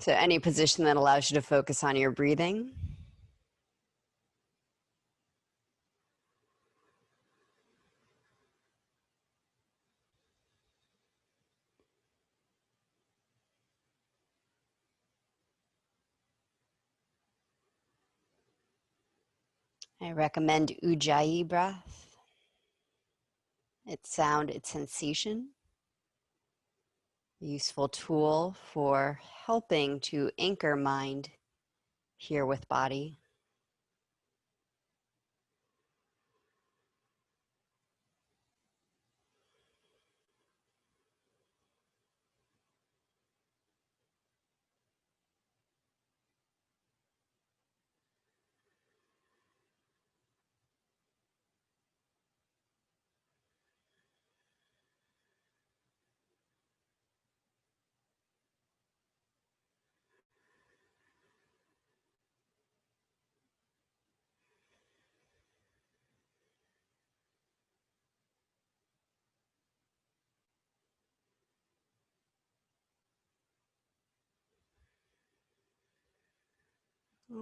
So any position that allows you to focus on your breathing. I recommend Ujjayi breath. Its sound, its sensation. A useful tool for helping to anchor mind here with body.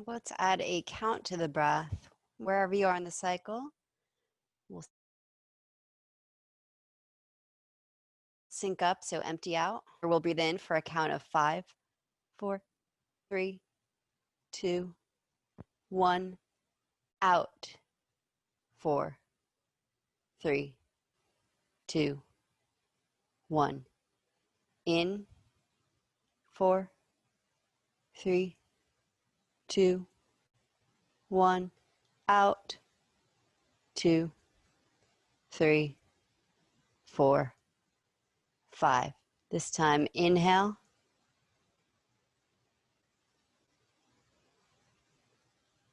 Let's add a count to the breath. Wherever you are in the cycle, we'll sync up, so empty out. We'll breathe in for a count of 5, 4, 3, 2, 1. Out. 4, 3, 2, 1. In. 4, 3, 2, 1. Out. 2, 3, 4, 5. This time, inhale.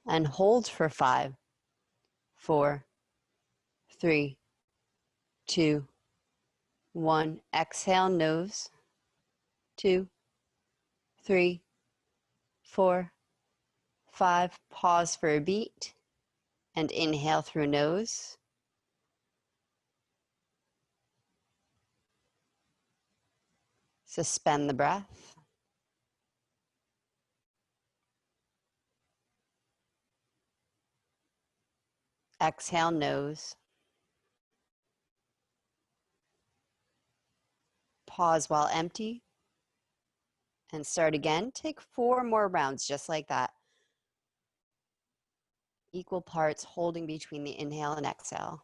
And hold for 5, 4, 3, 2, 1. Exhale, nose. 2, 3, 4, 5. Pause for a beat. And inhale through nose. Suspend the breath. Exhale, nose. Pause while empty. And start again. Take 4 more rounds just like that. Equal parts holding between the inhale and exhale.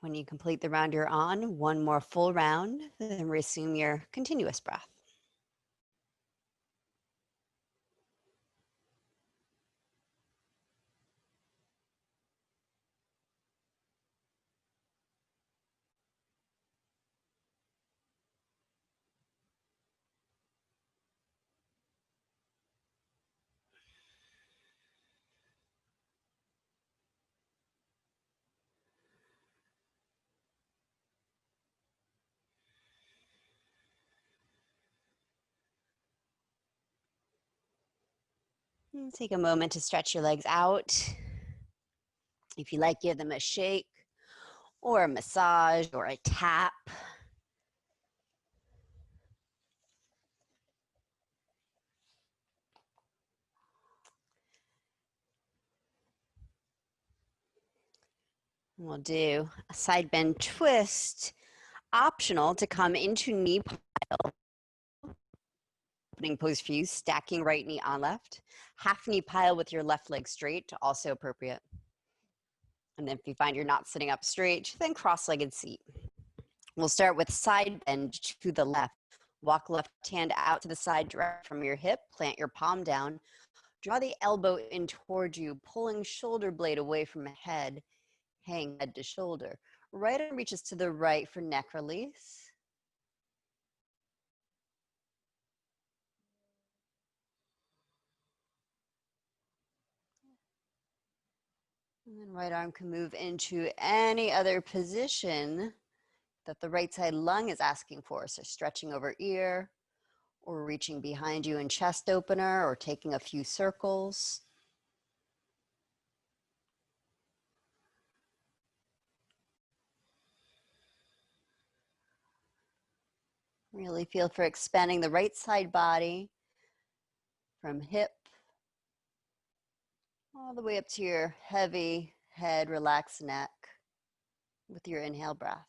When you complete the round you're on, 1 more full round, then resume your continuous breath. And take a moment to stretch your legs out. If you like, give them a shake or a massage or a tap. We'll do a side bend twist, optional to come into knee pile. opening pose for you, stacking right knee on left. Half knee pile with your left leg straight, also appropriate. And then if you find you're not sitting up straight, then cross-legged seat. We'll start with side bend to the left. Walk left hand out to the side direct from your hip, plant your palm down. Draw the elbow in towards you, pulling shoulder blade away from head, hang head to shoulder. Right arm reaches to the right for neck release. And then right arm can move into any other position that the right side lung is asking for. So stretching over ear, or reaching behind you in chest opener, or taking a few circles. Really feel for expanding the right side body from hip all the way up to your heavy head, relaxed neck with your inhale breath.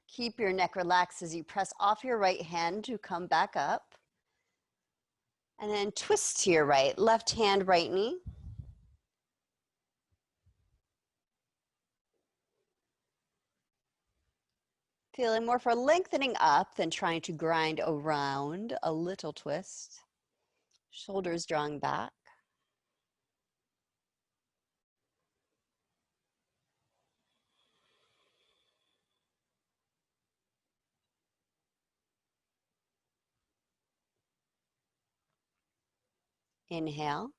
Keep your neck relaxed as you press off your right hand to come back up. And then twist to your right, left hand, right knee. Feeling more for lengthening up than trying to grind around, a little twist. Shoulders drawing back. Inhale.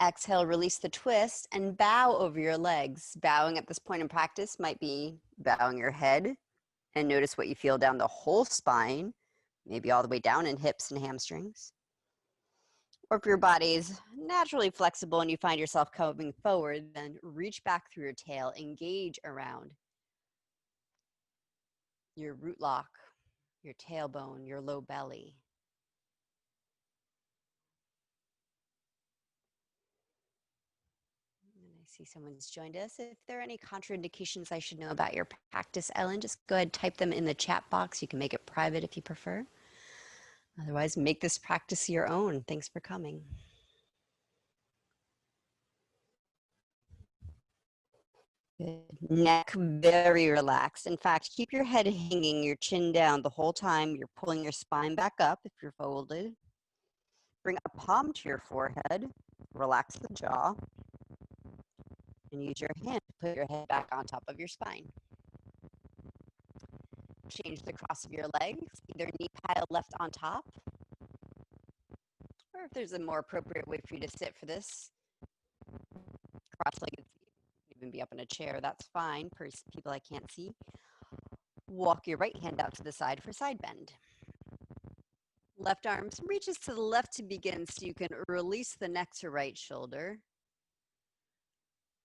Exhale, release the twist and bow over your legs. Bowing at this point in practice might be bowing your head, and notice what you feel down the whole spine, maybe all the way down in hips and hamstrings. Or if your body is naturally flexible and you find yourself coming forward, then reach back through your tail, engage around your root lock, your tailbone, your low belly. I see someone's joined us. If there are any contraindications I should know about your practice, Ellen, just go ahead and type them in the chat box. You can make it private if you prefer. Otherwise, make this practice your own. Thanks for coming. Good. Neck very relaxed. In fact, keep your head hanging, your chin down the whole time. You're pulling your spine back up if you're folded. Bring a palm to your forehead. Relax the jaw. And use your hand to put your head back on top of your spine. Change the cross of your legs, either knee pile left on top, or if there's a more appropriate way for you to sit for this, cross-legged, even be up in a chair, that's fine for people I can't see. Walk your right hand out to the side for side bend. Left arm reaches to the left to begin, so you can release the neck to right shoulder.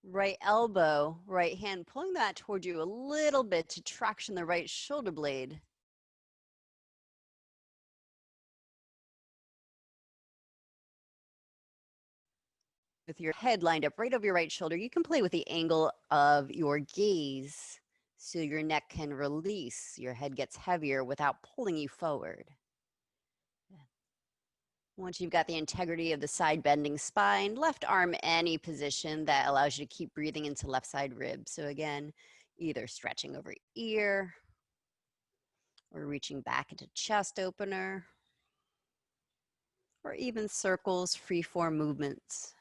Right elbow, right hand, pulling that toward you a little bit to traction the right shoulder blade. With your head lined up right over your right shoulder, you can play with the angle of your gaze so your neck can release. Your head gets heavier without pulling you forward. Once you've got the integrity of the side bending spine, left arm any position that allows you to keep breathing into left side rib. So again, either stretching over ear or reaching back into chest opener, or even circles, free form movements.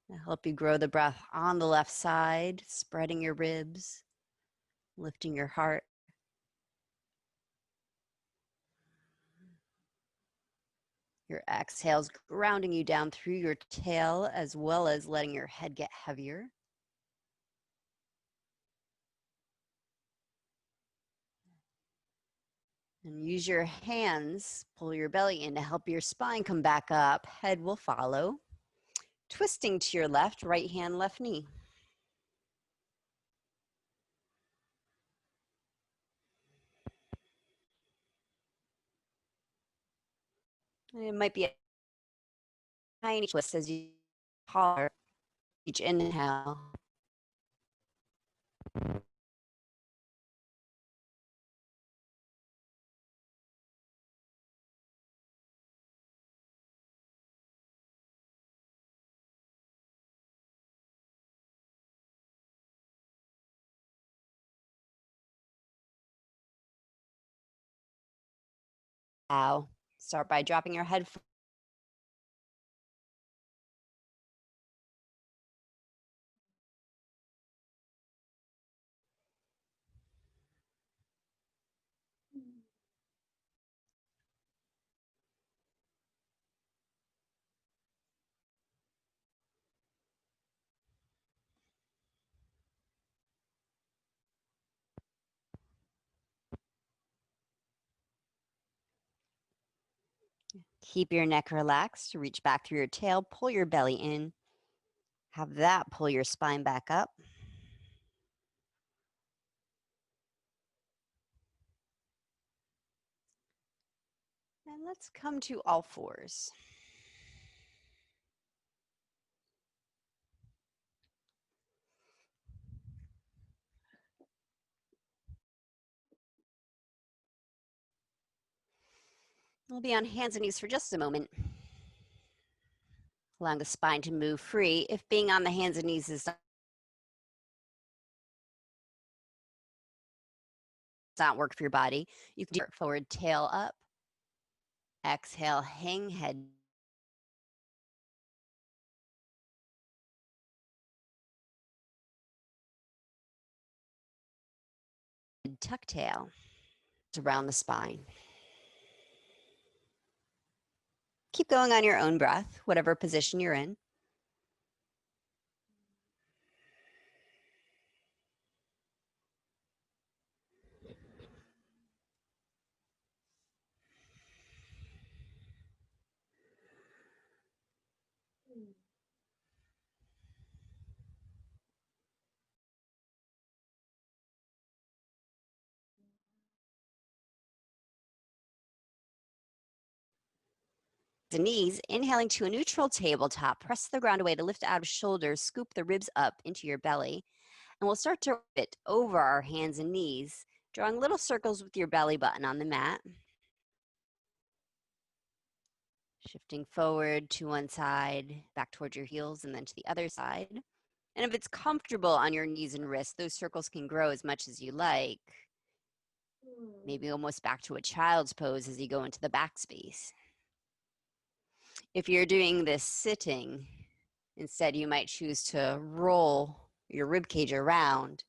To help you grow the breath on the left side, spreading your ribs, lifting your heart. Your exhales grounding you down through your tail, as well as letting your head get heavier. And use your hands, pull your belly in to help your spine come back up. Head will follow. Twisting to your left, right hand, left knee. It might be a tiny twist as you taller each inhale. Now, start by dropping your head Keep your neck relaxed. Reach back through your tail. Pull your belly in. Have that pull your spine back up. And let's come to all fours. We'll be on hands and knees for just a moment, allowing the spine to move free. If being on the hands and knees does not work for your body, you can do forward tail up. Exhale, hang head tuck tail around the spine. Keep going on your own breath, whatever position you're in. The knees, inhaling to a neutral tabletop, press the ground away to lift out of shoulders, scoop the ribs up into your belly. And we'll start to fit over our hands and knees, drawing little circles with your belly button on the mat. Shifting forward to one side, back towards your heels, and then to the other side. And if it's comfortable on your knees and wrists, those circles can grow as much as you like. Maybe almost back to a child's pose as you go into the back space. If you're doing this sitting, instead you might choose to roll your rib cage around.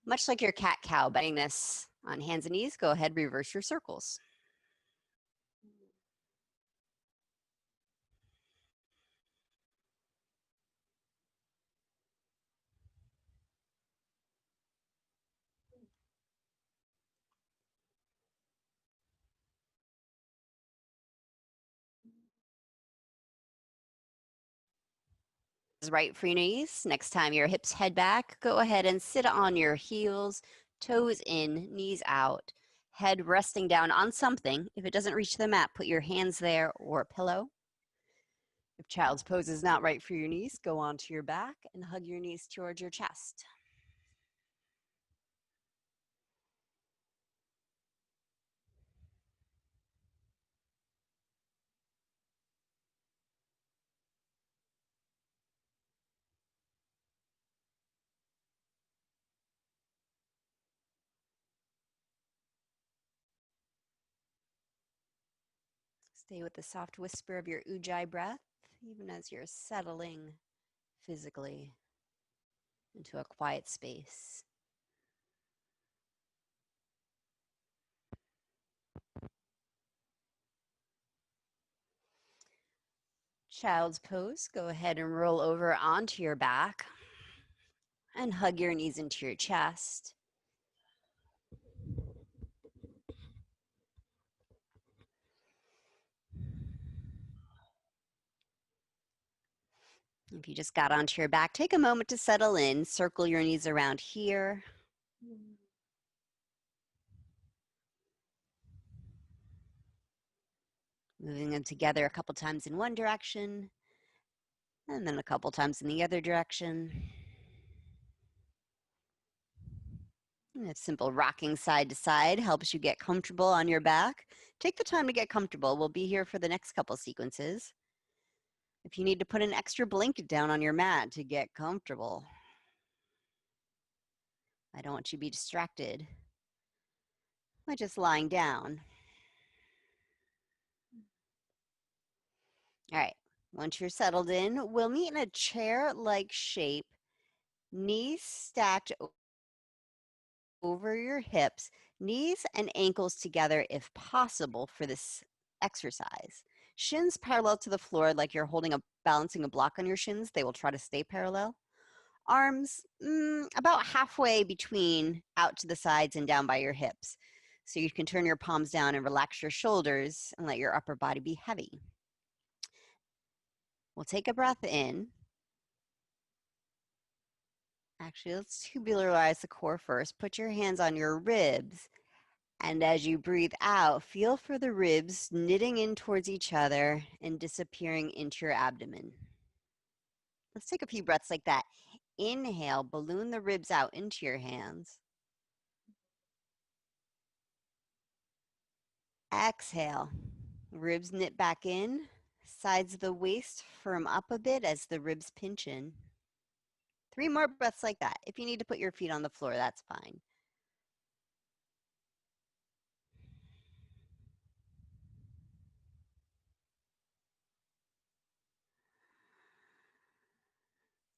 Much like your cat-cow, bending this on hands and knees, go ahead, reverse your circles. Right for your knees. Next time your hips head back, go ahead and sit on your heels, toes in, knees out, head resting down on something. If it doesn't reach the mat, put your hands there or a pillow. If child's pose is not right for your knees, go onto your back and hug your knees towards your chest. Stay with the soft whisper of your ujjayi breath, even as you're settling physically into a quiet space. Child's pose, go ahead and roll over onto your back and hug your knees into your chest. If you just got onto your back, take a moment to settle in. Circle your knees around here. Moving them together a couple times in one direction, and then a couple times in the other direction. And if simple rocking side to side helps you get comfortable on your back, take the time to get comfortable. We'll be here for the next couple sequences. If you need to put an extra blanket down on your mat to get comfortable, I don't want you to be distracted by just lying down. All right, once you're settled in, we'll meet in a chair-like shape, knees stacked over your hips, knees and ankles together if possible for this exercise. Shins parallel to the floor like you're balancing a block on your shins. They will try to stay parallel. Arms about halfway between out to the sides and down by your hips. So you can turn your palms down and relax your shoulders and let your upper body be heavy. We'll take a breath in. Actually, let's tubularize the core first. Put your hands on your ribs. And as you breathe out, feel for the ribs knitting in towards each other and disappearing into your abdomen. Let's take a few breaths like that. Inhale, balloon the ribs out into your hands. Exhale, ribs knit back in. Sides of the waist firm up a bit as the ribs pinch in. 3 more breaths like that. If you need to put your feet on the floor, that's fine.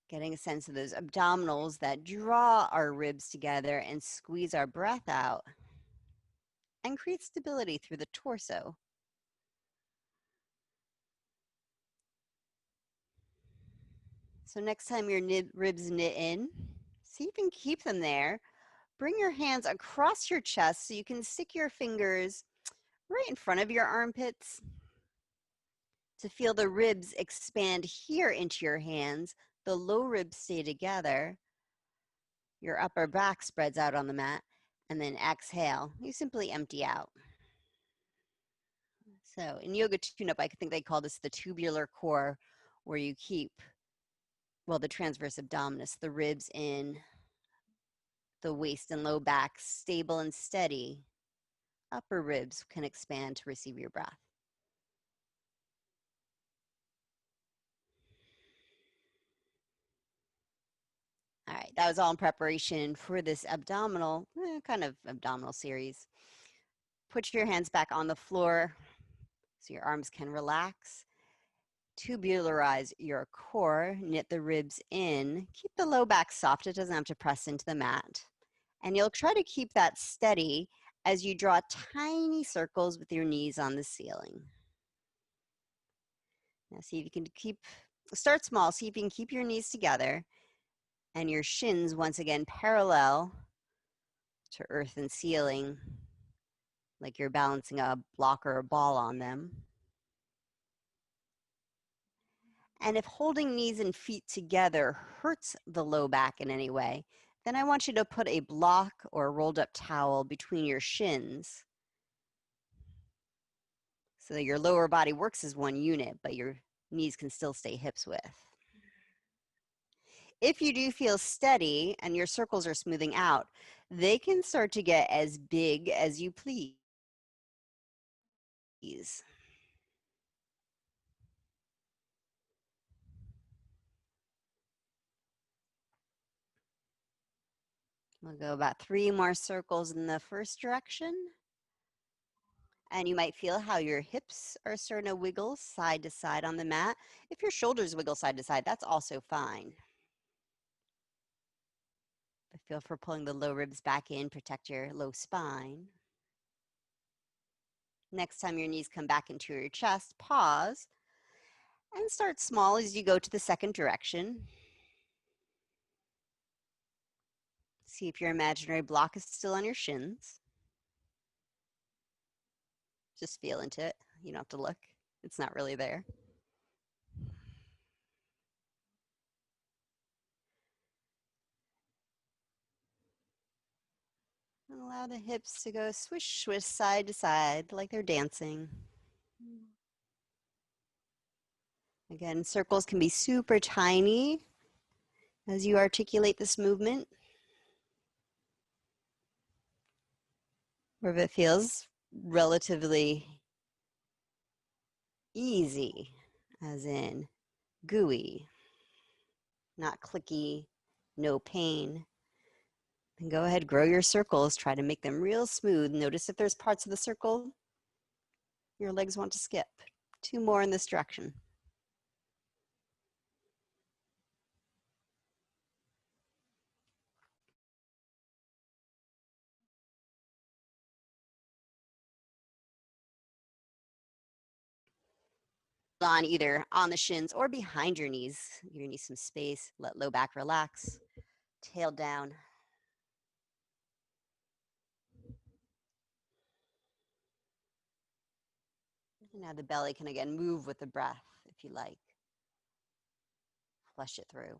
Getting a sense of those abdominals that draw our ribs together and squeeze our breath out and create stability through the torso. So next time your ribs knit in, see if you can keep them there. Bring your hands across your chest so you can stick your fingers right in front of your armpits to feel the ribs expand here into your hands. The low ribs stay together. Your upper back spreads out on the mat. And then exhale, you simply empty out. So in yoga tune-up, I think they call this the tubular core, where you keep, well, the transverse abdominis, the ribs in, the waist and low back stable and steady. Upper ribs can expand to receive your breath. All right, that was all in preparation for this abdominal, kind of abdominal series. Put your hands back on the floor so your arms can relax. Tubularize your core, knit the ribs in. Keep the low back soft, it doesn't have to press into the mat. And you'll try to keep that steady as you draw tiny circles with your knees on the ceiling. Now see if you can start small, see if you can keep your knees together and your shins once again parallel to earth and ceiling, like you're balancing a block or a ball on them. And if holding knees and feet together hurts the low back in any way, then I want you to put a block or a rolled up towel between your shins so that your lower body works as one unit, but your knees can still stay hips width. If you do feel steady and your circles are smoothing out, they can start to get as big as you please. We'll go about 3 more circles in the first direction. And you might feel how your hips are starting to wiggle side to side on the mat. If your shoulders wiggle side to side, that's also fine. But feel for pulling the low ribs back in, protect your low spine. Next time your knees come back into your chest, pause and start small as you go to the second direction. See if your imaginary block is still on your shins. Just feel into it. You don't have to look. It's not really there. And allow the hips to go swish, swish, side to side like they're dancing. Again, circles can be super tiny as you articulate this movement. Or if it feels relatively easy, as in gooey, not clicky, no pain. Then go ahead, grow your circles. Try to make them real smooth. Notice if there's parts of the circle your legs want to skip. 2 more in this direction. On either on the shins or behind your knees. Give your knees some space. Let low back relax. Tail down. And now the belly can again move with the breath if you like. Flush it through.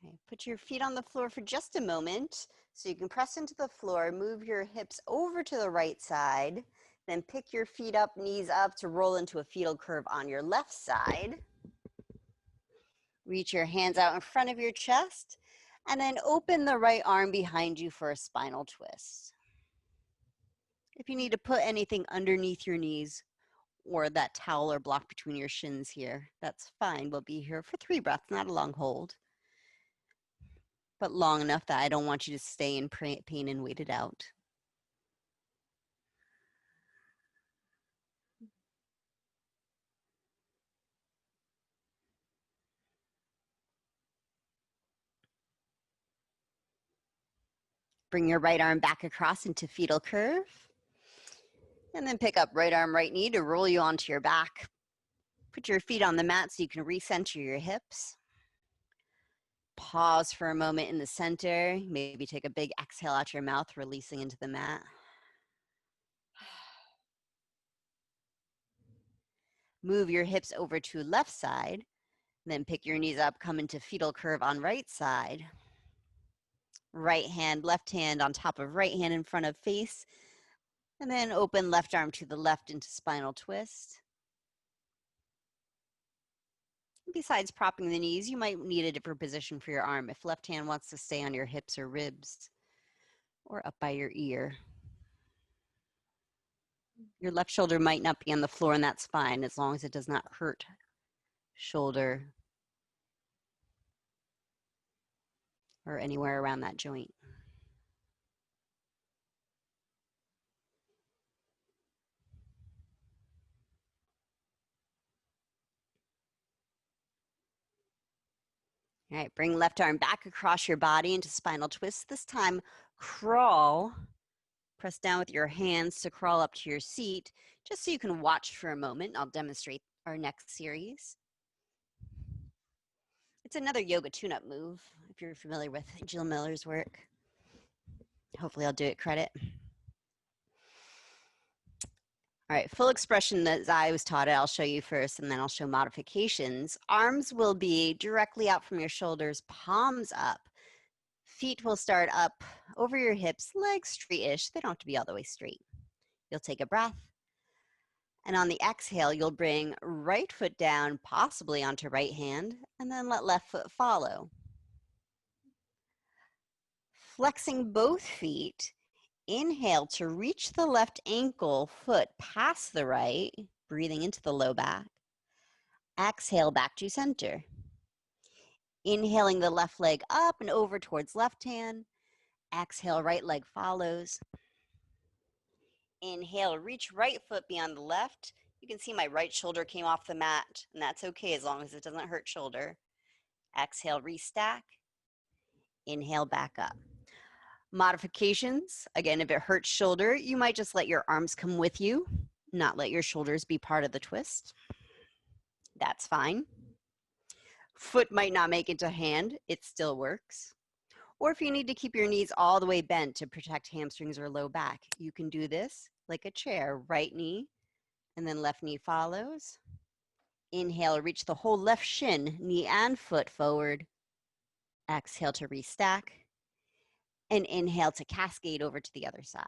Okay, put your feet on the floor for just a moment. So you can press into the floor, move your hips over to the right side, then pick your feet up, knees up to roll into a fetal curve on your left side. Reach your hands out in front of your chest, and then open the right arm behind you for a spinal twist. If you need to put anything underneath your knees or that towel or block between your shins here, that's fine. We'll be here for 3 breaths, not a long hold, but long enough that I don't want you to stay in pain and wait it out. Bring your right arm back across into fetal curve. And then pick up right arm, right knee to roll you onto your back. Put your feet on the mat so you can recenter your hips. Pause for a moment in the center. Maybe take a big exhale out your mouth, releasing into the mat. Move your hips over to left side. Then pick your knees up, come into fetal curve on right side. Right hand, left hand on top of right hand in front of face. And then open left arm to the left into spinal twist. Besides propping the knees, you might need a different position for your arm if left hand wants to stay on your hips or ribs or up by your ear. Your left shoulder might not be on the floor, and that's fine as long as it does not hurt shoulder or anywhere around that joint. All right, bring left arm back across your body into spinal twist. This time, crawl. Press down with your hands to crawl up to your seat, just so you can watch for a moment. I'll demonstrate our next series. It's another yoga tune-up move, if you're familiar with Jill Miller's work. Hopefully I'll do it credit. All right, full expression as I was taught it, I'll show you first, and then I'll show modifications. Arms will be directly out from your shoulders, palms up. Feet will start up over your hips, legs straight-ish. They don't have to be all the way straight. You'll take a breath. And on the exhale, you'll bring right foot down, possibly onto right hand, and then let left foot follow. Flexing both feet, inhale to reach the left ankle, foot past the right, breathing into the low back. Exhale back to center. Inhaling the left leg up and over towards left hand. Exhale, right leg follows. Inhale, reach right foot beyond the left. You can see my right shoulder came off the mat, and that's okay as long as it doesn't hurt shoulder. Exhale, restack. Inhale, back up. Modifications, again, if it hurts shoulder, you might just let your arms come with you, not let your shoulders be part of the twist. That's fine. Foot might not make it to hand, it still works. Or if you need to keep your knees all the way bent to protect hamstrings or low back, you can do this like a chair. Right knee, and then left knee follows. Inhale, reach the whole left shin, knee and foot forward. Exhale to restack. And inhale to cascade over to the other side.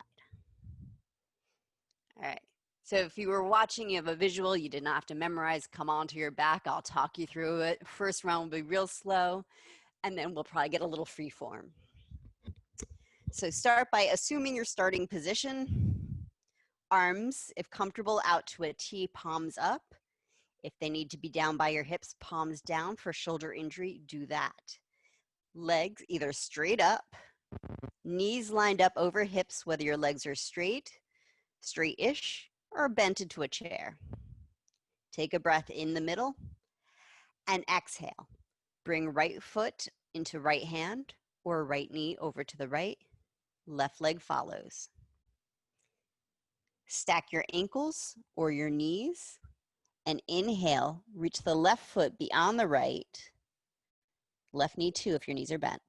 All right. So if you were watching, you have a visual, you did not have to memorize, come onto your back. I'll talk you through it. First round will be real slow, and then we'll probably get a little free form. So start by assuming your starting position. Arms, if comfortable, out to a T, palms up. If they need to be down by your hips, palms down. For shoulder injury, do that. Legs either straight up, knees lined up over hips, whether your legs are straight-ish, or bent into a chair. Take a breath in the middle and exhale. Bring right foot into right hand or right knee over to the right. Left leg follows. Stack your ankles or your knees and inhale. Reach the left foot beyond the right. Left knee too if your knees are bent.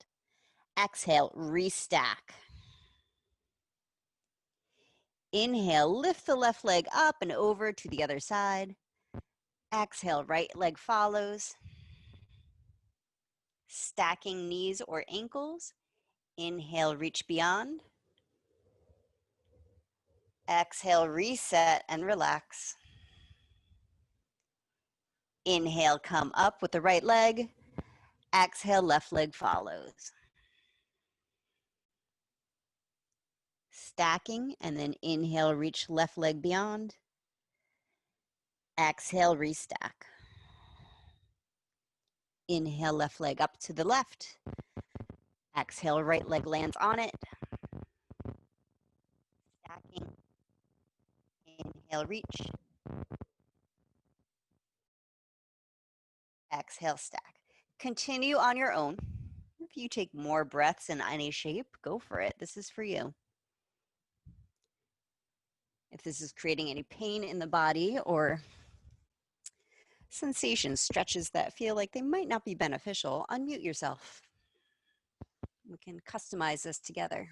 Exhale, restack. Inhale, lift the left leg up and over to the other side. Exhale, right leg follows. Stacking knees or ankles. Inhale, reach beyond. Exhale, reset and relax. Inhale, come up with the right leg. Exhale, left leg follows. Stacking, and then inhale, reach left leg beyond. Exhale, restack. Inhale, left leg up to the left. Exhale, right leg lands on it. Stacking. Inhale, reach. Exhale, stack. Continue on your own. If you take more breaths in any shape, go for it. This is for you. If this is creating any pain in the body or sensations, stretches that feel like they might not be beneficial, unmute yourself. We can customize this together.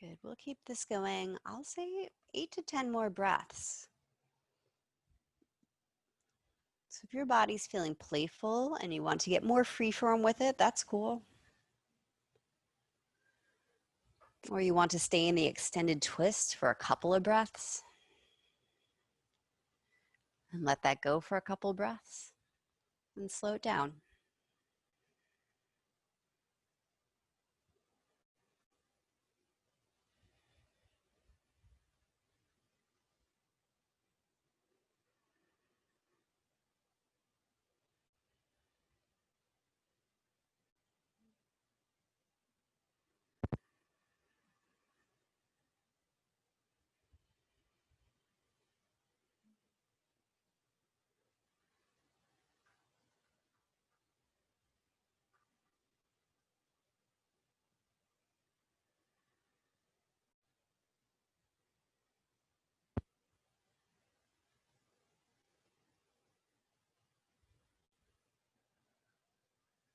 Good, we'll keep this going. I'll say 8 to 10 more breaths. So if your body's feeling playful and you want to get more freeform with it, that's cool. Or you want to stay in the extended twist for a couple of breaths and let that go for a couple breaths and slow it down.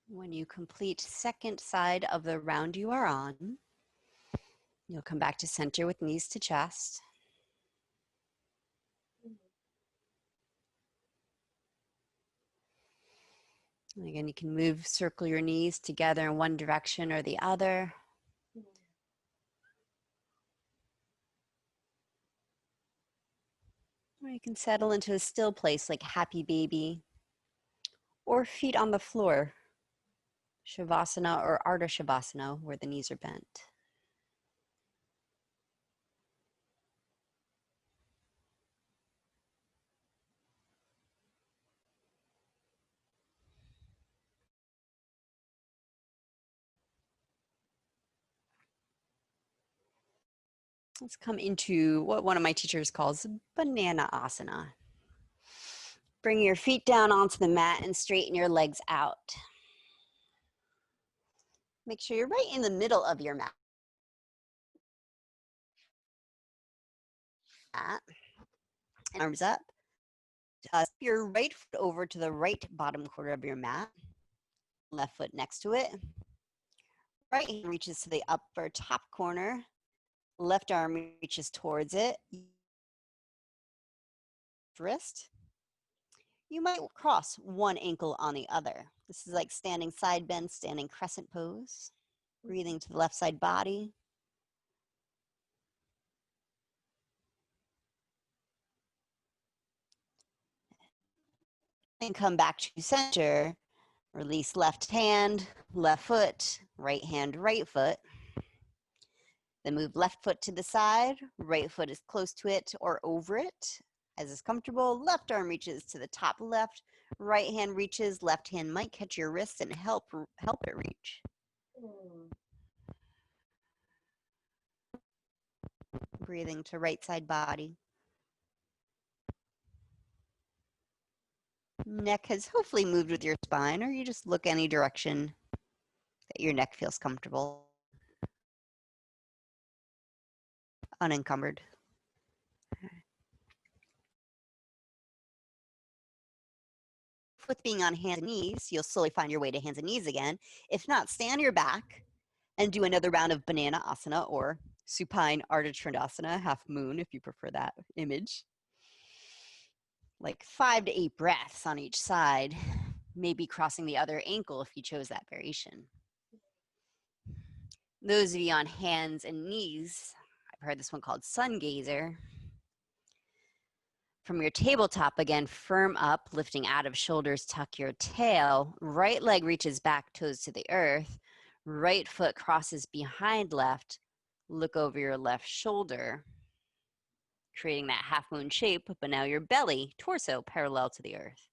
When you complete second side of the round you are on, you'll come back to center with knees to chest. And again, you can circle your knees together in one direction or the other. Or you can settle into a still place like happy baby, or feet on the floor, Shavasana or Ardha Shavasana, where the knees are bent. Let's come into what one of my teachers calls banana asana. Bring your feet down onto the mat and straighten your legs out. Make sure you're right in the middle of your mat. And arms up. Step your right foot over to the right bottom corner of your mat. Left foot next to it. Right hand reaches to the upper top corner. Left arm reaches towards it. Wrist. You might cross one ankle on the other. This is like standing side bend, standing crescent pose. Breathing to the left side body. And come back to center. Release left hand, left foot, right hand, right foot. Then move left foot to the side, right foot is close to it or over it. As is comfortable, left arm reaches to the top left, right hand reaches, left hand might catch your wrist and help it reach. Breathing to right side body. Neck has hopefully moved with your spine, or you just look any direction that your neck feels comfortable. Unencumbered. With being on hands and knees, you'll slowly find your way to hands and knees again. If not, stay on your back and do another round of banana asana or supine Ardha Trikonasana, half moon if you prefer that image. Like 5 to 8 breaths on each side, maybe crossing the other ankle if you chose that variation. Those of you on hands and knees, I've heard this one called sun gazer. From your tabletop, again, firm up, lifting out of shoulders, tuck your tail. Right leg reaches back, toes to the earth. Right foot crosses behind left. Look over your left shoulder, creating that half moon shape, but now your belly, torso, parallel to the earth.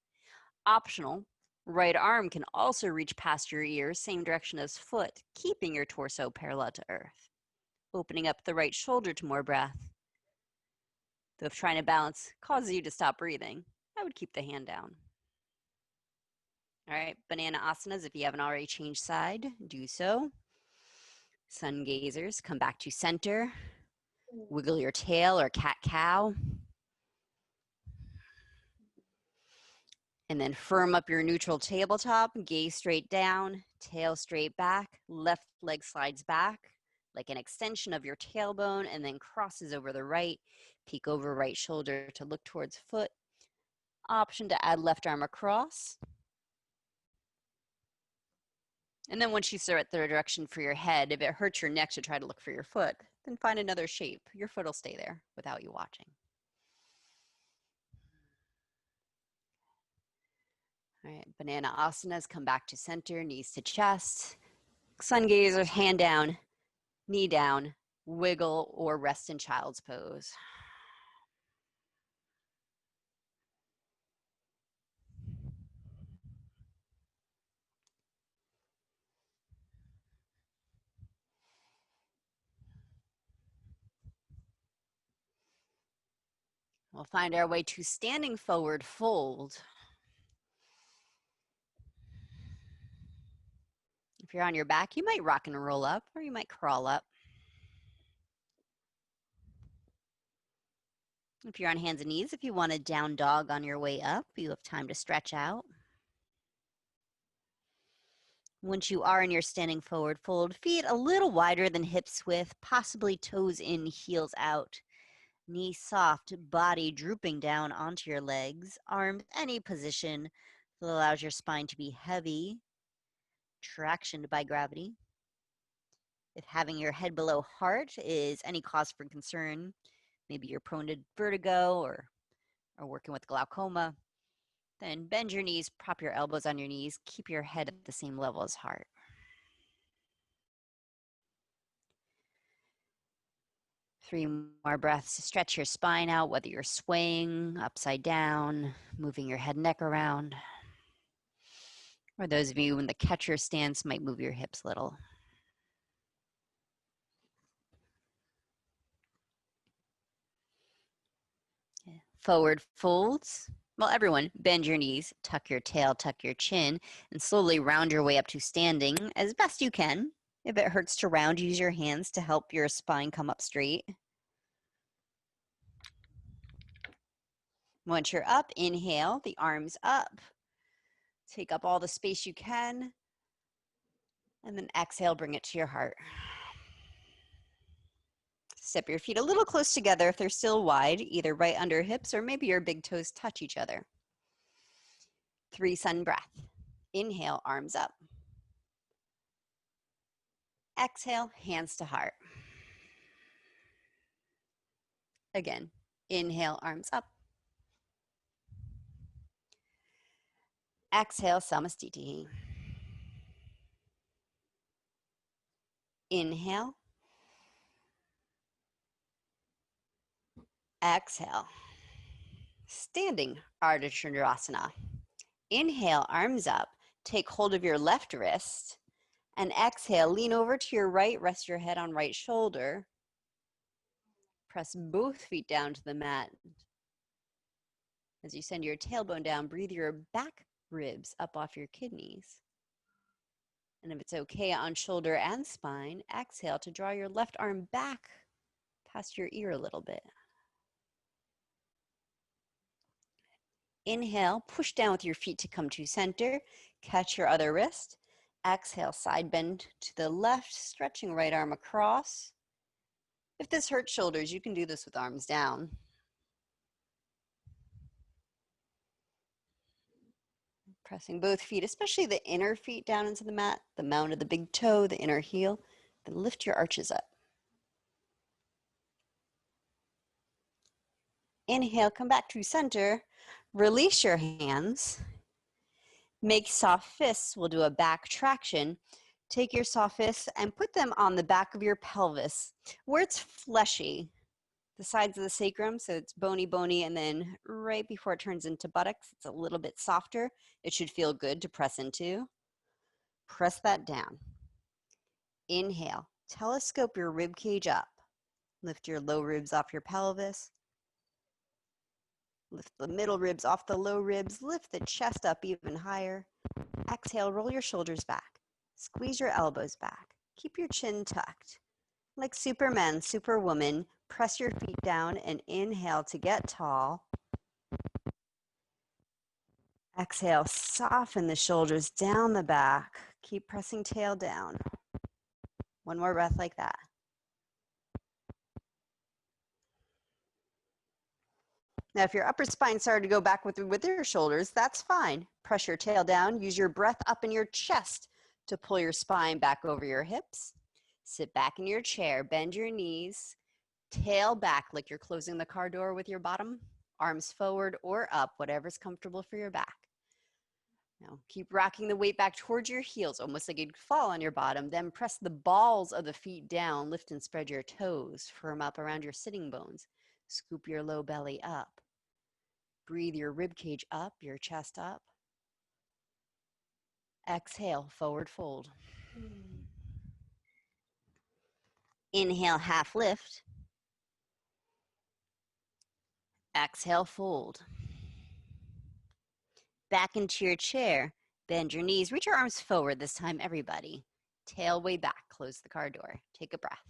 Optional, right arm can also reach past your ears, same direction as foot, keeping your torso parallel to earth. Opening up the right shoulder to more breath. Though if trying to balance causes you to stop breathing, I would keep the hand down. All right, banana asanas, if you haven't already changed side, do so. Sun gazers, come back to center. Wiggle your tail or cat-cow. And then firm up your neutral tabletop, gaze straight down, tail straight back, left leg slides back like an extension of your tailbone and then crosses over the right, peek over right shoulder to look towards foot. Option to add left arm across. And then once you start the direction for your head, if it hurts your neck to try to look for your foot, then find another shape. Your foot will stay there without you watching. All right, banana asanas, come back to center, knees to chest. Sun gazer, hand down, knee down, wiggle or rest in child's pose. We'll find our way to standing forward fold. If you're on your back, you might rock and roll up or you might crawl up. If you're on hands and knees, if you want a down dog on your way up, you have time to stretch out. Once you are in your standing forward fold, feet a little wider than hips width, possibly toes in, heels out. Knees soft, body drooping down onto your legs, arms any position that allows your spine to be heavy, tractioned by gravity. If having your head below heart is any cause for concern, maybe you're prone to vertigo or working with glaucoma, then bend your knees, prop your elbows on your knees, keep your head at the same level as heart. Three more breaths to stretch your spine out, whether you're swaying upside down, moving your head and neck around. Or those of you in the catcher stance might move your hips a little. Forward folds. Well, everyone, bend your knees, tuck your tail, tuck your chin, and slowly round your way up to standing as best you can. If it hurts to round, use your hands to help your spine come up straight. Once you're up, inhale, the arms up. Take up all the space you can. And then exhale, bring it to your heart. Step your feet a little close together if they're still wide, either right under hips or maybe your big toes touch each other. 3 sun breath. Inhale, arms up. Exhale, hands to heart. Again, inhale, arms up. Exhale, Samastiti. Inhale. Exhale. Standing Ardha Chandrasana. Inhale, arms up. Take hold of your left wrist. And exhale, lean over to your right. Rest your head on right shoulder. Press both feet down to the mat. As you send your tailbone down, breathe your back ribs up off your kidneys. And if it's okay on shoulder and spine, exhale to draw your left arm back past your ear a little bit. Inhale, push down with your feet to come to center. Catch your other wrist. Exhale, side bend to the left, stretching right arm across. If this hurts shoulders, you can do this with arms down. Pressing both feet, especially the inner feet down into the mat, the mound of the big toe, the inner heel. Then lift your arches up. Inhale, come back to center. Release your hands. Make soft fists. We'll do a back traction. Take your soft fists and put them on the back of your pelvis where it's fleshy. The sides of the sacrum, so it's bony, and then right before it turns into buttocks, it's a little bit softer. It should feel good to press into. Press that down. Inhale, telescope your rib cage up. Lift your low ribs off your pelvis. Lift the middle ribs off the low ribs. Lift the chest up even higher. Exhale, roll your shoulders back. Squeeze your elbows back. Keep your chin tucked. Like Superman, Superwoman, press your feet down and inhale to get tall. Exhale, soften the shoulders down the back. Keep pressing tail down. One more breath like that. Now, if your upper spine started to go back with your shoulders, that's fine. Press your tail down. Use your breath up in your chest to pull your spine back over your hips. Sit back in your chair. Bend your knees. Tail back like you're closing the car door with your bottom. Arms forward or up, whatever's comfortable for your back. Now, keep rocking the weight back towards your heels, almost like you'd fall on your bottom. Then press the balls of the feet down. Lift and spread your toes. Firm up around your sitting bones. Scoop your low belly up. Breathe your rib cage up, your chest up. Exhale, forward fold. Inhale, half lift. Exhale, fold. Back into your chair. Bend your knees. Reach your arms forward this time, everybody. Tail way back. Close the car door. Take a breath.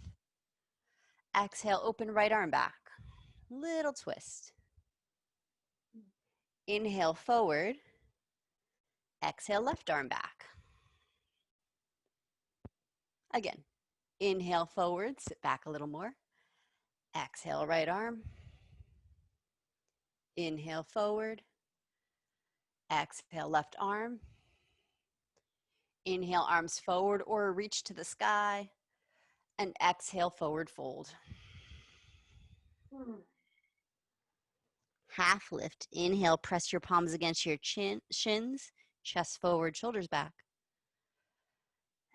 Exhale, open right arm back. Little twist. Inhale, forward. Exhale, left arm back. Again, inhale, forward. Sit back a little more. Exhale, right arm. Inhale, forward. Exhale, left arm. Inhale, arms forward or reach to the sky. And exhale, forward fold. Half lift. Inhale, press your palms against your shins. Chest forward, shoulders back.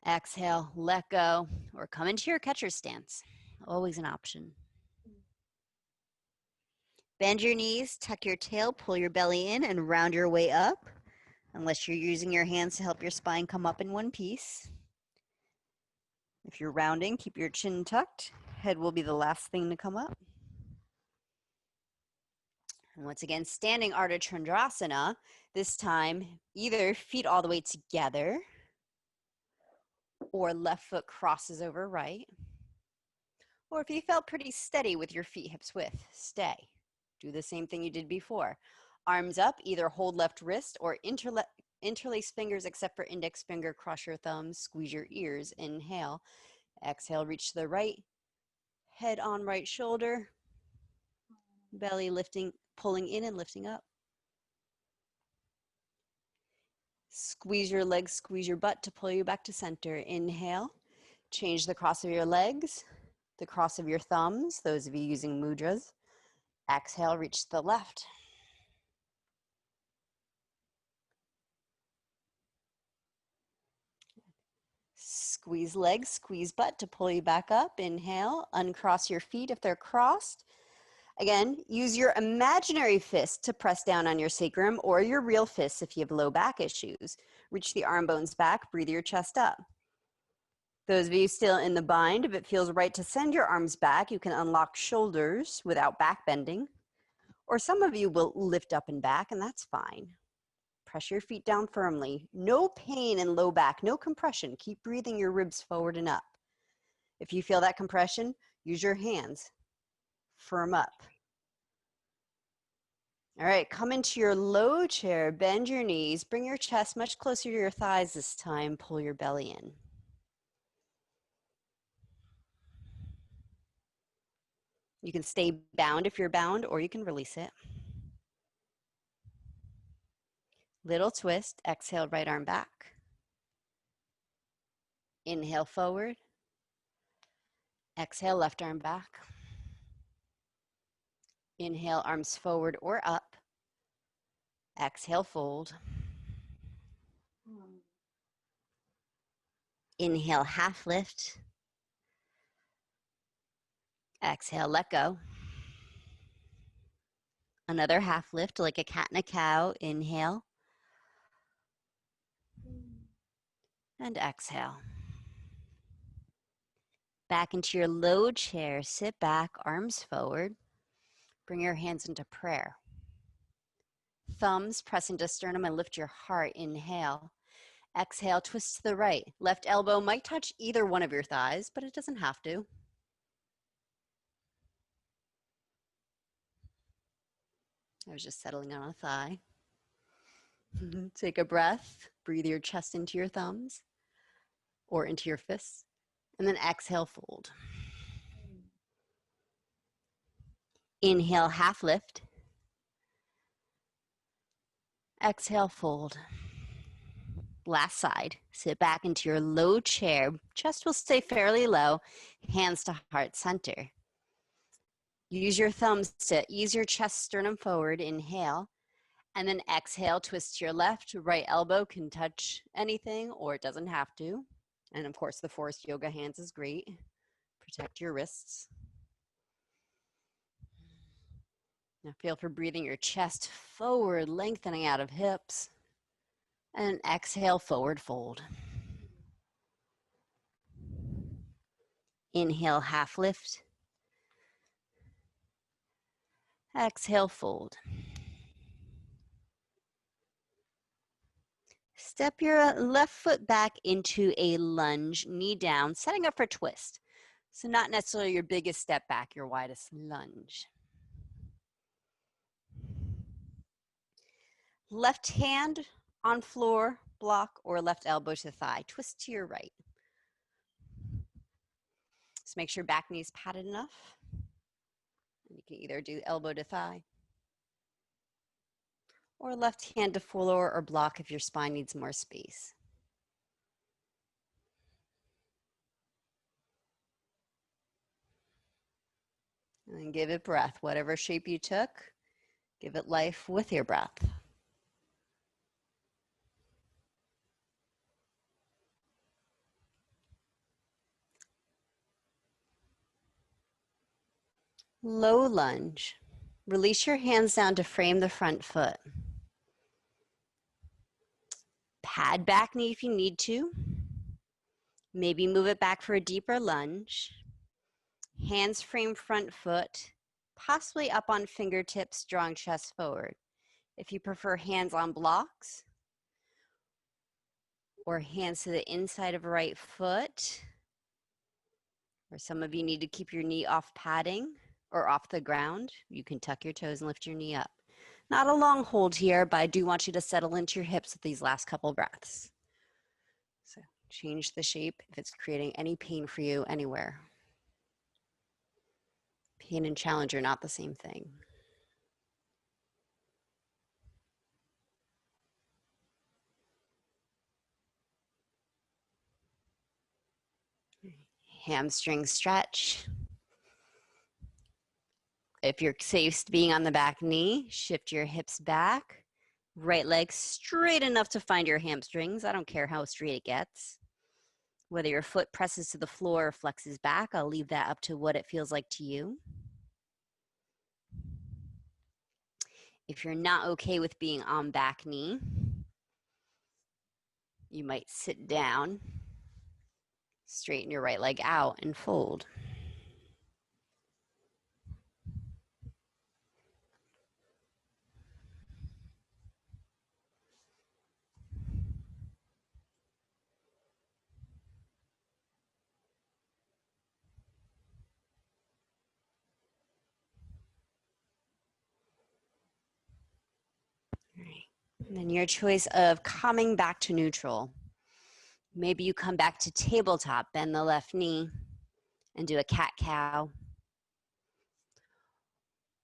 Exhale, let go, or come into your catcher stance. Always an option. Bend your knees, tuck your tail, pull your belly in, and round your way up. Unless you're using your hands to help your spine come up in one piece. If you're rounding, keep your chin tucked. Head will be the last thing to come up. And once again, standing Ardha Chandrasana. This time, either feet all the way together or left foot crosses over right. Or if you felt pretty steady with your feet hips width, stay. Do the same thing you did before. Arms up, either hold left wrist or Interlace fingers except for index finger. Cross your thumbs. Squeeze your ears. Inhale. Exhale, reach to the right. Head on right shoulder. Belly lifting, pulling in and lifting up. Squeeze your legs, squeeze your butt to pull you back to center. Inhale. Change the cross of your legs, the cross of your thumbs, those of you using mudras. Exhale, reach to the left. Squeeze legs, squeeze butt to pull you back up. Inhale, uncross your feet if they're crossed. Again, use your imaginary fist to press down on your sacrum or your real fists if you have low back issues. Reach the arm bones back, breathe your chest up. Those of you still in the bind, if it feels right to send your arms back, you can unlock shoulders without back bending. Or some of you will lift up and back, and that's fine. Press your feet down firmly. No pain in low back, no compression. Keep breathing your ribs forward and up. If you feel that compression, use your hands. Firm up. All right, come into your low chair, bend your knees, bring your chest much closer to your thighs this time, pull your belly in. You can stay bound if you're bound, or you can release it. Little twist, exhale, right arm back. Inhale forward. Exhale, left arm back. Inhale, arms forward or up. Exhale, fold. Inhale, half lift. Exhale, let go. Another half lift like a cat and a cow. Inhale. And exhale. Back into your low chair. Sit back, arms forward. Bring your hands into prayer. Thumbs press into sternum and lift your heart. Inhale. Exhale, twist to the right. Left elbow might touch either one of your thighs, but it doesn't have to. I was just settling on a thigh. Take a breath. Breathe your chest into your thumbs or into your fists. And then exhale, fold. Inhale, half lift. Exhale, fold. Last side. Sit back into your low chair. Chest will stay fairly low. Hands to heart center. Use your thumbs to ease your chest sternum forward. Inhale. And then exhale, twist to your left. Right elbow can touch anything or it doesn't have to. And of course, the Forrest Yoga hands is great. Protect your wrists. Now feel for breathing your chest forward, lengthening out of hips. And exhale, forward fold. Inhale, half lift. Exhale, fold. Step your left foot back into a lunge, knee down, setting up for twist. So not necessarily your biggest step back, your widest lunge. Left hand on floor, block, or left elbow to thigh. Twist to your right. Just make sure back knee is padded enough. You can either do elbow to thigh or left hand to floor or block if your spine needs more space. And then give it breath. Whatever shape you took, give it life with your breath. Low lunge. Release your hands down to frame the front foot. Pad back knee if you need to. Maybe move it back for a deeper lunge. Hands frame front foot, possibly up on fingertips, drawing chest forward. If you prefer hands on blocks or hands to the inside of right foot, or some of you need to keep your knee off padding or off the ground, you can tuck your toes and lift your knee up. Not a long hold here, but I do want you to settle into your hips with these last couple breaths. So change the shape if it's creating any pain for you anywhere. Pain and challenge are not the same thing. Hamstring stretch. If you're safe being on the back knee, shift your hips back. Right leg straight enough to find your hamstrings. I don't care how straight it gets. Whether your foot presses to the floor or flexes back, I'll leave that up to what it feels like to you. If you're not okay with being on back knee, you might sit down, straighten your right leg out, and fold. All right. And then your choice of coming back to neutral. Maybe you come back to tabletop, bend the left knee, and do a cat-cow.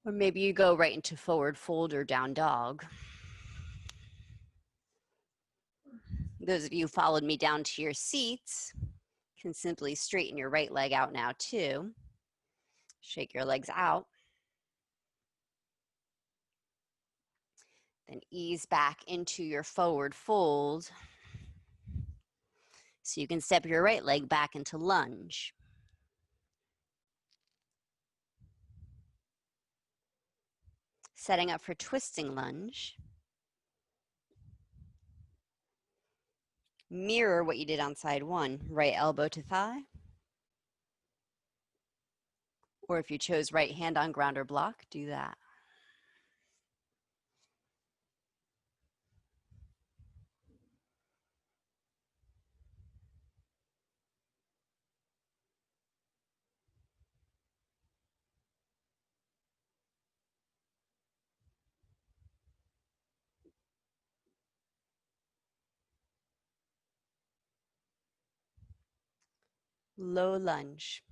Or maybe you go right into forward fold or down dog. Those of you who followed me down to your seats can simply straighten your right leg out now too. Shake your legs out. Then ease back into your forward fold. So you can step your right leg back into lunge. Setting up for twisting lunge. Mirror what you did on side one, right elbow to thigh. Or if you chose right hand on ground or block, do that. Low lunge.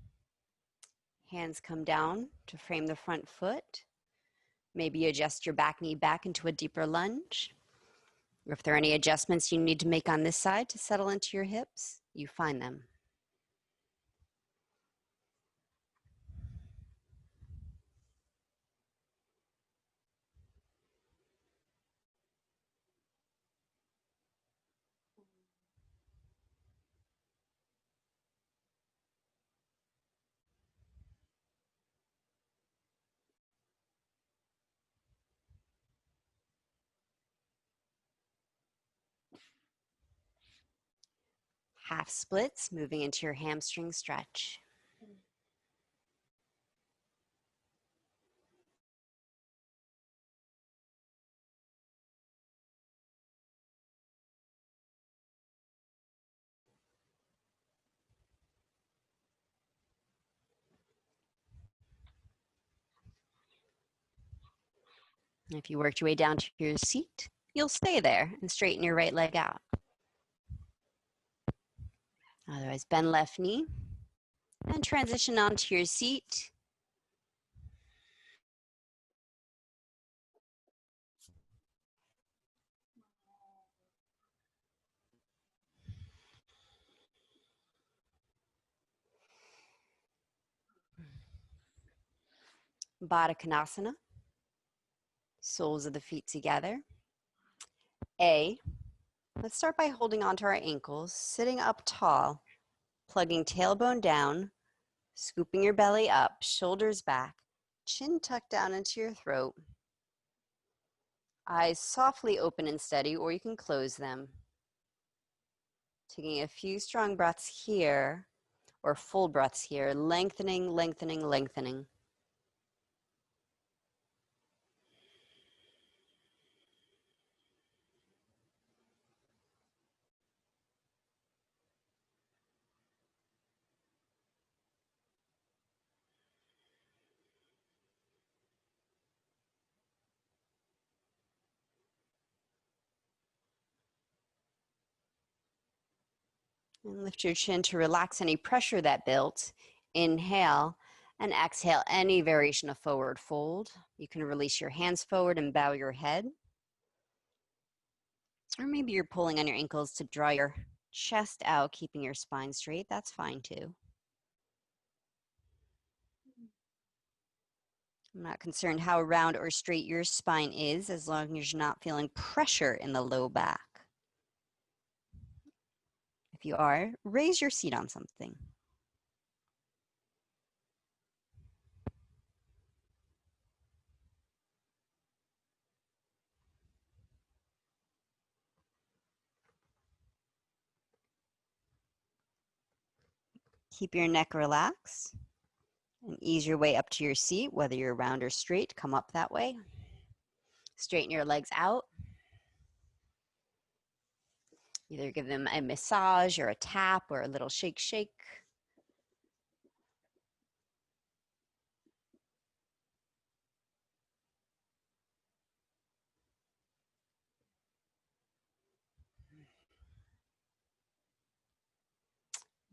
Hands come down to frame the front foot. Maybe adjust your back knee back into a deeper lunge. Or if there are any adjustments you need to make on this side to settle into your hips, you find them. Half splits, moving into your hamstring stretch. If you worked your way down to your seat, you'll stay there and straighten your right leg out. Otherwise, bend left knee and transition onto your seat. Baddha Konasana. Soles of the feet together. Let's start by holding onto our ankles, sitting up tall, plugging tailbone down, scooping your belly up, shoulders back, chin tucked down into your throat. Eyes softly open and steady, or you can close them. Taking a few strong breaths here, or full breaths here, lengthening, lengthening, lengthening. And lift your chin to relax any pressure that built. Inhale and exhale any variation of forward fold. You can release your hands forward and bow your head. Or maybe you're pulling on your ankles to draw your chest out, keeping your spine straight. That's fine too. I'm not concerned how round or straight your spine is as long as you're not feeling pressure in the low back. If you are, raise your seat on something. Keep your neck relaxed and ease your way up to your seat, whether you're round or straight, come up that way. Straighten your legs out. Either give them a massage or a tap or a little shake, shake.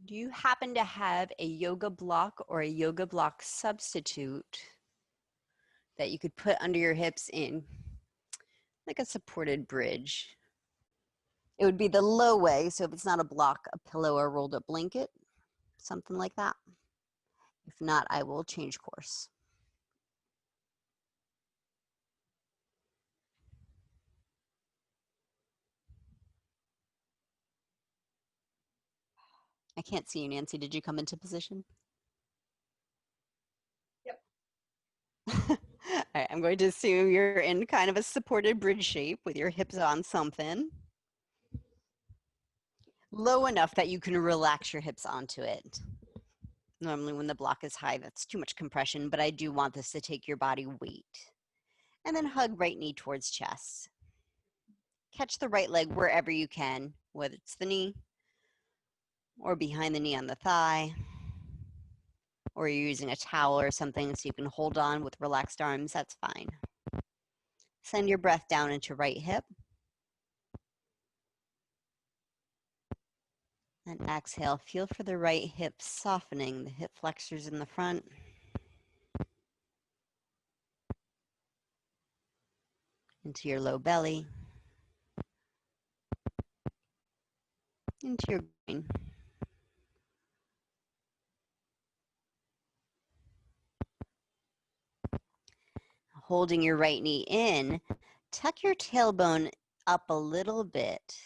Do you happen to have a yoga block or a yoga block substitute that you could put under your hips in like a supported bridge? It would be the low way, so if it's not a block, a pillow or rolled up blanket, something like that. If not, I will change course. I can't see you, Nancy. Did you come into position? All right, I'm going to assume you're in kind of a supported bridge shape with your hips on something. Low enough that you can relax your hips onto it. Normally when the block is high, that's too much compression, but I do want this to take your body weight. And then hug right knee towards chest. Catch the right leg wherever you can, whether it's the knee or behind the knee on the thigh, or you're using a towel or something so you can hold on with relaxed arms, that's fine. Send your breath down into right hip. And exhale, feel for the right hip softening, the hip flexors in the front. Into your low belly. Into your groin. Holding your right knee in, tuck your tailbone up a little bit,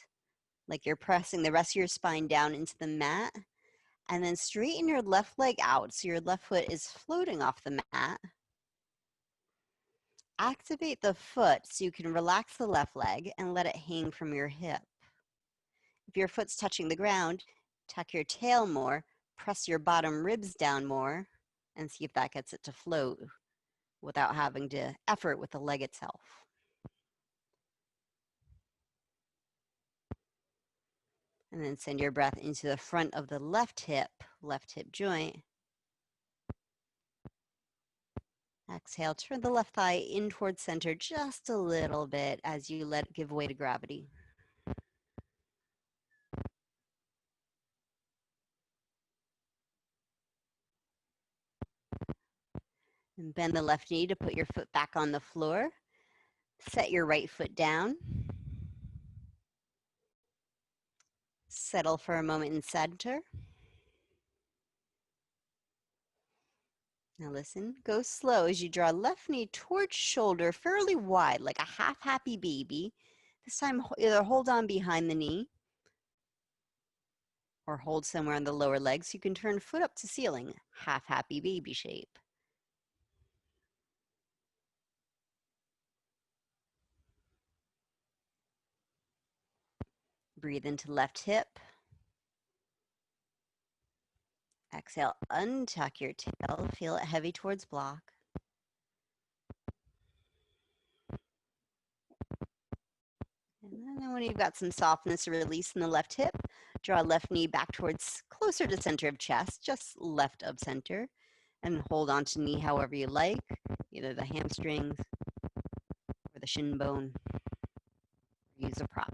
like you're pressing the rest of your spine down into the mat, and then straighten your left leg out so your left foot is floating off the mat. Activate the foot so you can relax the left leg and let it hang from your hip. If your foot's touching the ground, tuck your tail more, press your bottom ribs down more, and see if that gets it to float without having to effort with the leg itself. And then send your breath into the front of the left hip joint. Exhale, turn the left thigh in towards center just a little bit as you let it give way to gravity. And bend the left knee to put your foot back on the floor. Set your right foot down. Settle for a moment in center. Now listen, go slow as you draw left knee towards shoulder fairly wide, like a half happy baby. This time either hold on behind the knee or hold somewhere on the lower leg so you can turn foot up to ceiling, half happy baby shape. Breathe into left hip. Exhale, untuck your tail, feel it heavy towards block. And then when you've got some softness or release in the left hip, draw left knee back towards closer to center of chest, just left of center, and hold on to knee however you like, either the hamstrings or the shin bone. Use a prop.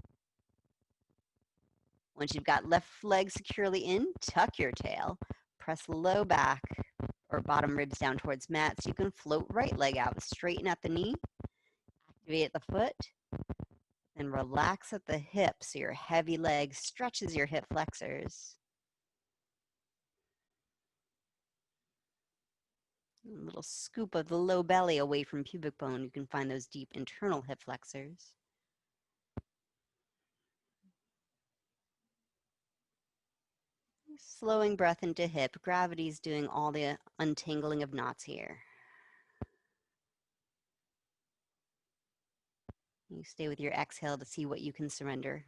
Once you've got left leg securely in, tuck your tail. Press low back or bottom ribs down towards mat so you can float right leg out. Straighten at the knee. Activate at the foot. Then relax at the hip so your heavy leg stretches your hip flexors. A little scoop of the low belly away from pubic bone. You can find those deep internal hip flexors. Slowing breath into hip. Gravity's doing all the untangling of knots here. You stay with your exhale to see what you can surrender.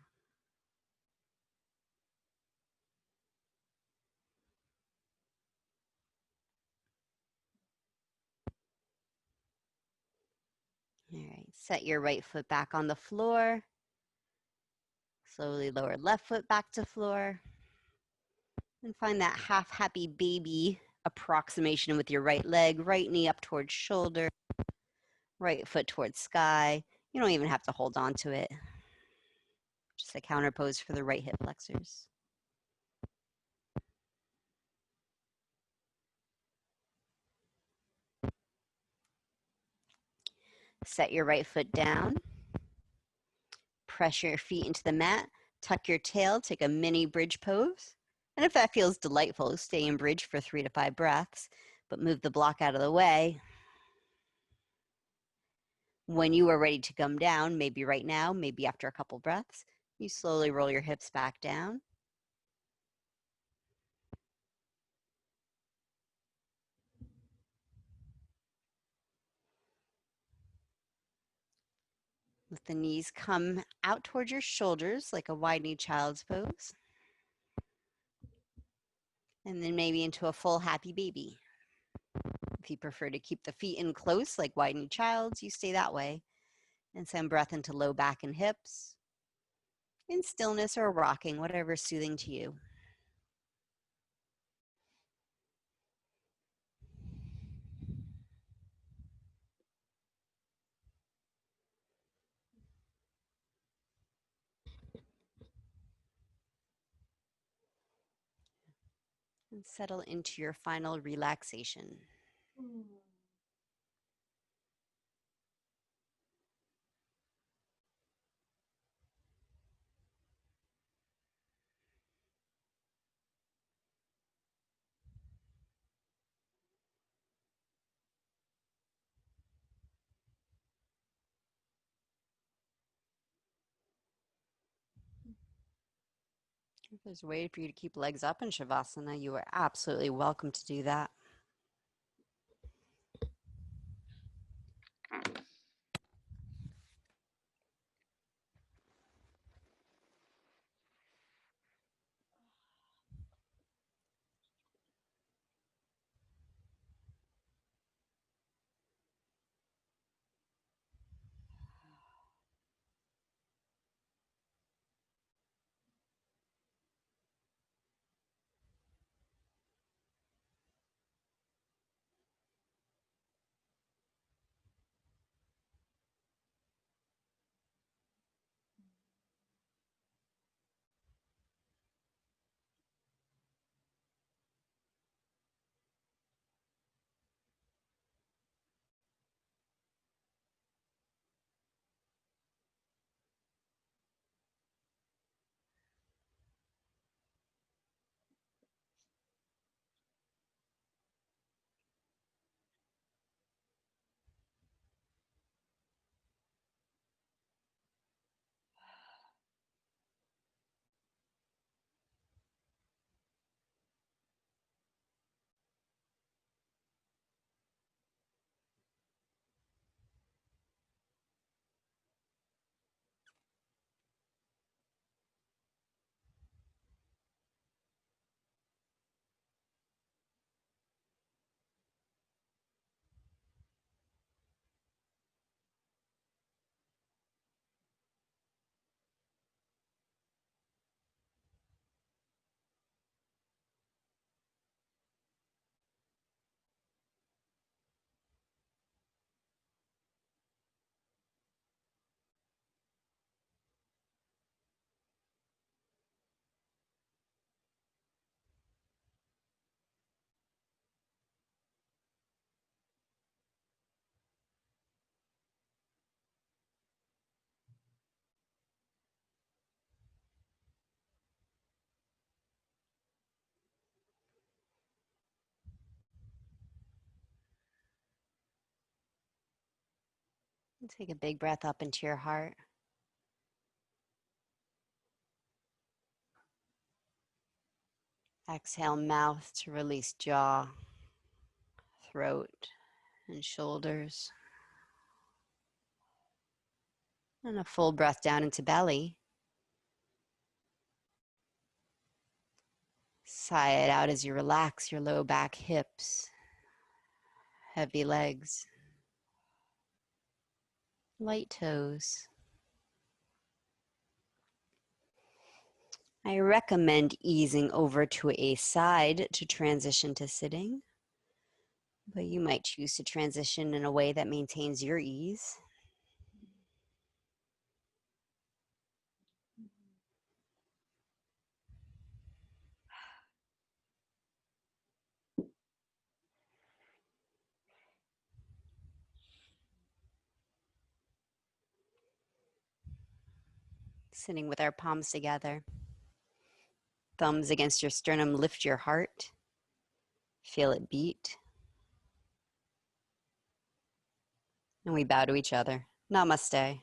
All right, set your right foot back on the floor. Slowly lower left foot back to floor. And find that half happy baby approximation with your right leg, right knee up towards shoulder, right foot towards sky. You don't even have to hold on to it. Just a counter pose for the right hip flexors. Set your right foot down. Press your feet into the mat. Tuck your tail. Take a mini bridge pose. And if that feels delightful, stay in bridge for 3 to 5 breaths, but move the block out of the way. When you are ready to come down, maybe right now, maybe after a couple breaths, you slowly roll your hips back down. Let the knees come out towards your shoulders like a wide-kneed child's pose. And then maybe into a full happy baby. If you prefer to keep the feet in close like wide-kneed child's, you stay that way. And send breath into low back and hips. In stillness or rocking, whatever's soothing to you. And settle into your final relaxation. If there's a way for you to keep legs up in Shavasana, you are absolutely welcome to do that. Take a big breath up into your heart. Exhale, mouth to release jaw, throat, and shoulders. And a full breath down into belly. Sigh it out as you relax your low back, hips, heavy legs, light toes. I recommend easing over to a side to transition to sitting, but you might choose to transition in a way that maintains your ease. Sitting with our palms together. Thumbs against your sternum, lift your heart. Feel it beat. And we bow to each other. Namaste.